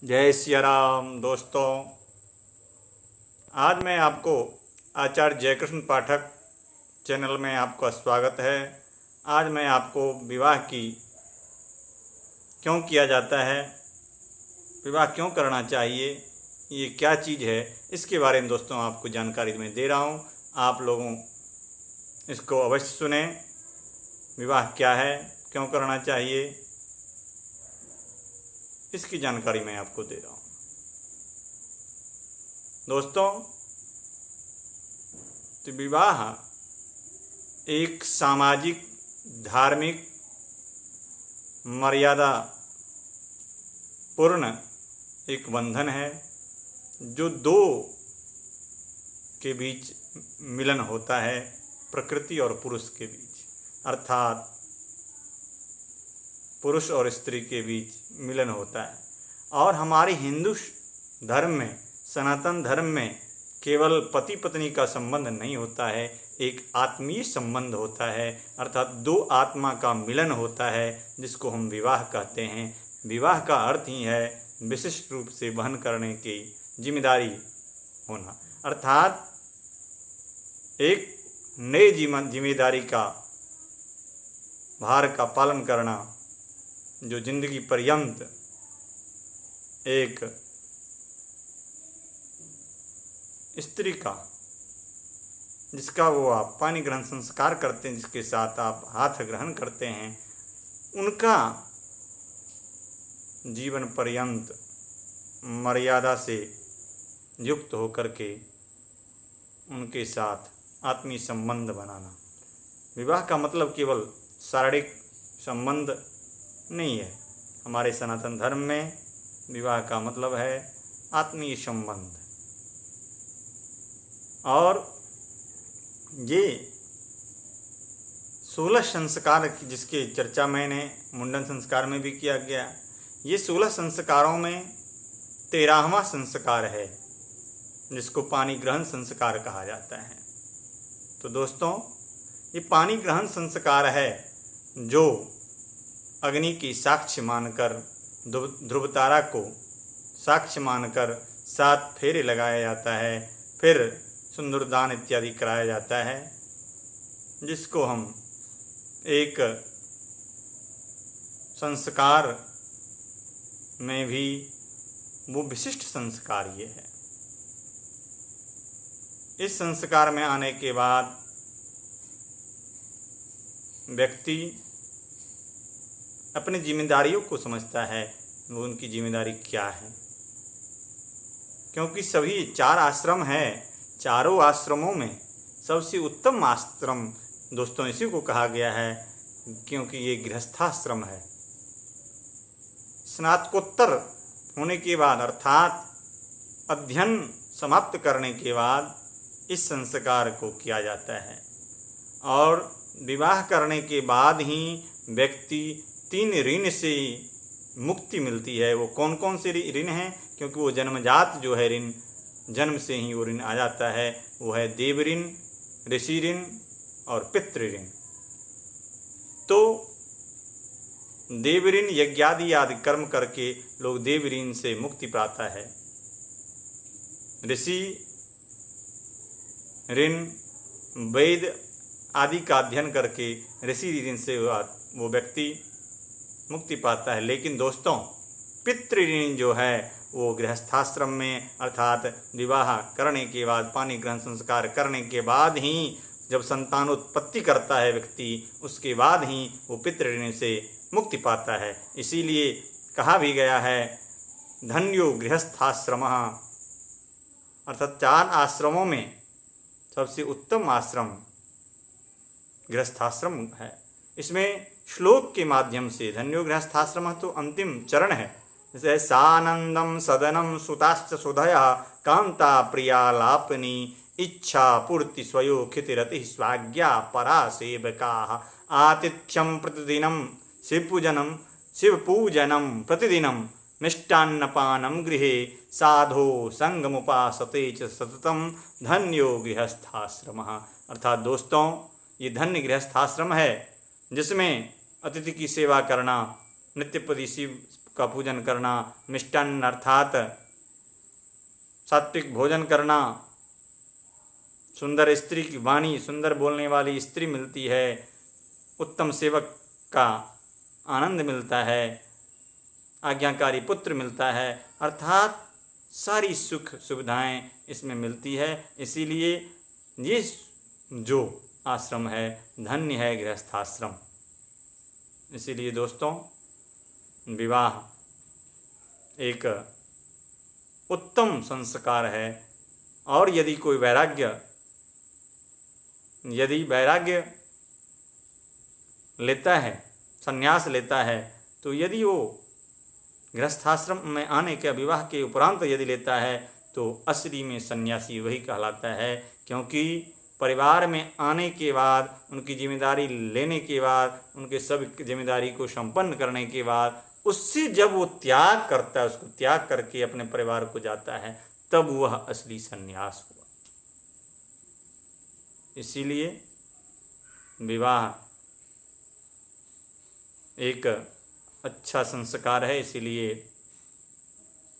जय सिया राम दोस्तों। आज मैं आपको आचार्य जयकृष्ण पाठक चैनल में आपका स्वागत है। आज मैं आपको विवाह की क्यों किया जाता है, विवाह क्यों करना चाहिए, ये क्या चीज़ है, इसके बारे में दोस्तों आपको जानकारी मैं दे रहा हूँ। आप लोगों इसको अवश्य सुने। विवाह क्या है, क्यों करना चाहिए, इसकी जानकारी मैं आपको दे रहा हूँ। दोस्तों, तो विवाह एक सामाजिक, धार्मिक, मर्यादा पूर्ण एक बंधन है जो दो के बीच मिलन होता है, प्रकृति और पुरुष के बीच, अर्थात पुरुष और स्त्री के बीच मिलन होता है। और हमारे हिंदू धर्म में, सनातन धर्म में केवल पति पत्नी का संबंध नहीं होता है, एक आत्मीय संबंध होता है, अर्थात दो आत्मा का मिलन होता है, जिसको हम विवाह कहते हैं। विवाह का अर्थ ही है विशिष्ट रूप से वहन करने की जिम्मेदारी होना, अर्थात एक नई जिम्मेदारी का भार का पालन करना, जो जिंदगी पर्यंत एक स्त्री का, जिसका वो आप पानी ग्रहण संस्कार करते हैं, जिसके साथ आप हाथ ग्रहण करते हैं, उनका जीवन पर्यंत मर्यादा से युक्त होकर के उनके साथ आत्मीय संबंध बनाना। विवाह का मतलब केवल शारीरिक संबंध नहीं है। हमारे सनातन धर्म में विवाह का मतलब है आत्मीय संबंध। और ये 16 संस्कार जिसकी चर्चा मैंने मुंडन संस्कार में भी किया गया, ये 16 संस्कारों में 13वां संस्कार है, जिसको पानी ग्रहण संस्कार कहा जाता है। तो दोस्तों, ये पानी ग्रहण संस्कार है जो अग्नि की साक्ष्य मानकर, ध्रुव तारा को साक्ष्य मानकर 7 फेरे लगाया जाता है, फिर सिंदूरदान इत्यादि कराया जाता है, जिसको हम एक संस्कार में भी वो विशिष्ट संस्कार ये है। इस संस्कार में आने के बाद व्यक्ति अपनी जिम्मेदारियों को समझता है, वो उनकी जिम्मेदारी क्या है। क्योंकि सभी 4 आश्रम हैं, चारों आश्रमों में सबसे उत्तम आश्रम दोस्तों इसी को कहा गया है, क्योंकि ये गृहस्थाश्रम है। स्नातकोत्तर होने के बाद, अर्थात अध्ययन समाप्त करने के बाद इस संस्कार को किया जाता है। और विवाह करने के बाद ही व्यक्ति 3 ऋण से मुक्ति मिलती है। वो कौन कौन से ऋण हैं? क्योंकि वो जन्मजात जो है ऋण, जन्म से ही वो ऋण आ जाता है, वो है देव ऋण, ऋषि ऋण और पितृ ऋण। तो देव ऋण यज्ञादि आदि कर्म करके लोग देव ऋण से मुक्ति पाता है। ऋषि ऋण वेद आदि का अध्ययन करके ऋषि ऋण से वो व्यक्ति मुक्ति पाता है। लेकिन दोस्तों, पितृ ऋण जो है वो गृहस्थाश्रम में, अर्थात विवाह करने के बाद, पानी ग्रहण संस्कार करने के बाद ही, जब संतानोत्पत्ति करता है व्यक्ति, उसके बाद ही वो पितृ ऋण से मुक्ति पाता है। इसीलिए कहा भी गया है, धन्यो गृहस्थाश्रमः, अर्थात 4 आश्रमों में सबसे उत्तम आश्रम गृहस्थाश्रम है। इसमें श्लोक के माध्यम से धन्यो गृहस्थाश्रम तो अंतिम चरण है। जैसे सानंदम सदनम सुताश्च सुधया कांता प्रियालापनी इच्छा पूर्ति स्वयो खितिरति स्वाज्ञा परा सेवका आतिथ्यम प्रतिदिनम शिवपूजनम प्रतिदिनम मिष्टान्नपानम गृहे साधो संगमुपासते च सततम धन्यो गृहस्थाश्रमः। अर्थात दोस्तों, ये धन्य गृहस्थाश्रम है जिसमें अतिथि की सेवा करना, नित्यपदी शिव का पूजन करना, मिष्टान्न अर्थात सात्विक भोजन करना, सुंदर स्त्री की वाणी, सुंदर बोलने वाली स्त्री मिलती है, उत्तम सेवक का आनंद मिलता है, आज्ञाकारी पुत्र मिलता है, अर्थात सारी सुख सुविधाएं इसमें मिलती है। इसीलिए ये जो आश्रम है धन्य है गृहस्थाश्रम। इसीलिए दोस्तों विवाह एक उत्तम संस्कार है और यदि वैराग्य लेता है, संन्यास लेता है, तो यदि वो गृहस्थाश्रम में आने के विवाह के उपरांत यदि लेता है तो असली में सन्यासी वही कहलाता है। क्योंकि परिवार में आने के बाद, उनकी जिम्मेदारी लेने के बाद, उनके सब जिम्मेदारी को संपन्न करने के बाद उससे जब वो त्याग करता है, उसको त्याग करके अपने परिवार को जाता है, तब वह असली सन्यास हुआ। इसीलिए विवाह एक अच्छा संस्कार है, इसीलिए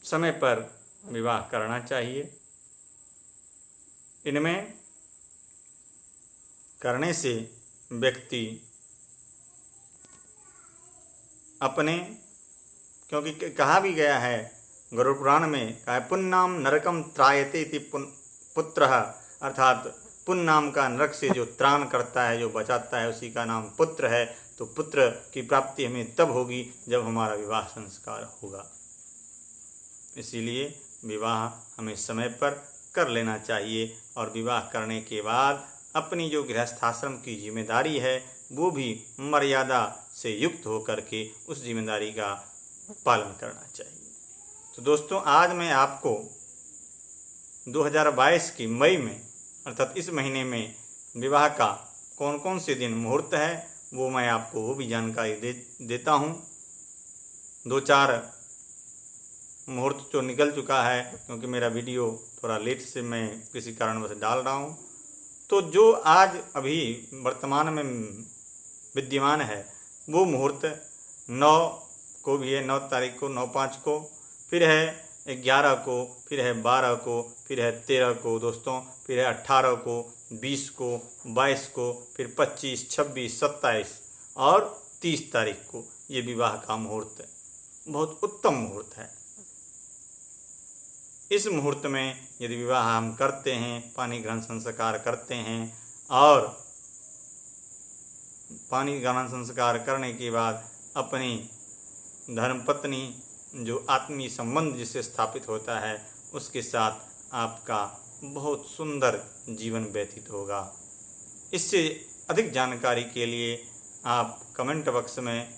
समय पर विवाह करना चाहिए। इनमें करने से व्यक्ति अपने, क्योंकि कहा भी गया है गरुड़ पुराण में, कहा है पुन्नाम नरकम त्रायते इति पुत्रः, अर्थात पुण्य नाम का नरक से जो त्राण करता है, जो बचाता है, उसी का नाम पुत्र है। तो पुत्र की प्राप्ति हमें तब होगी जब हमारा विवाह संस्कार होगा। इसीलिए विवाह हमें समय पर कर लेना चाहिए और विवाह करने के बाद अपनी जो गृहस्थाश्रम की जिम्मेदारी है वो भी मर्यादा से युक्त होकर के उस जिम्मेदारी का पालन करना चाहिए। तो दोस्तों आज मैं आपको 2022 की मई में अर्थात इस महीने में विवाह का कौन कौन से दिन मुहूर्त है वो मैं आपको वो भी जानकारी देता हूँ। 2-4 मुहूर्त तो निकल चुका है, क्योंकि मेरा वीडियो थोड़ा लेट से मैं किसी कारणवश डाल रहा हूँ। तो जो आज अभी वर्तमान में विद्यमान है वो मुहूर्त 9 को भी है, 9 तारीख को, 9/5 को, फिर है 11 को, फिर है 12 को, फिर है 13 को दोस्तों, फिर है 18 को, 20 को, 22 को, फिर 25, 26, 27 और 30 तारीख को ये विवाह का मुहूर्त है। बहुत उत्तम मुहूर्त है। इस मुहूर्त में यदि विवाह हम करते हैं, पानी ग्रहण संस्कार करते हैं और पानी ग्रहण संस्कार करने के बाद अपनी धर्मपत्नी जो आत्मीय संबंध जिससे स्थापित होता है उसके साथ आपका बहुत सुंदर जीवन व्यतीत होगा। इससे अधिक जानकारी के लिए आप कमेंट बॉक्स में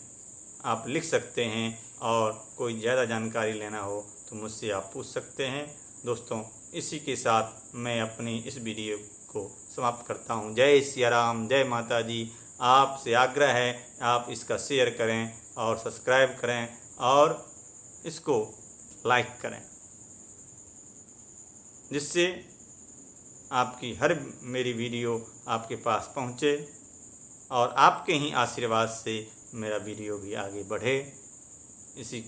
आप लिख सकते हैं और कोई ज़्यादा जानकारी लेना हो तो मुझसे आप पूछ सकते हैं। दोस्तों इसी के साथ मैं अपनी इस वीडियो को समाप्त करता हूँ। जय सिया राम, जय माता जी। आपसे आग्रह है आप इसका शेयर करें और सब्सक्राइब करें और इसको लाइक करें, जिससे आपकी हर मेरी वीडियो आपके पास पहुँचे और आपके ही आशीर्वाद से मेरा वीडियो भी आगे बढ़े। इसी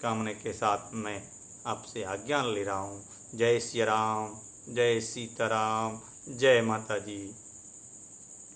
कामना के साथ मैं आपसे आज्ञा ले रहा हूँ। जय सिया राम, जय सीताराम, जय माता जी।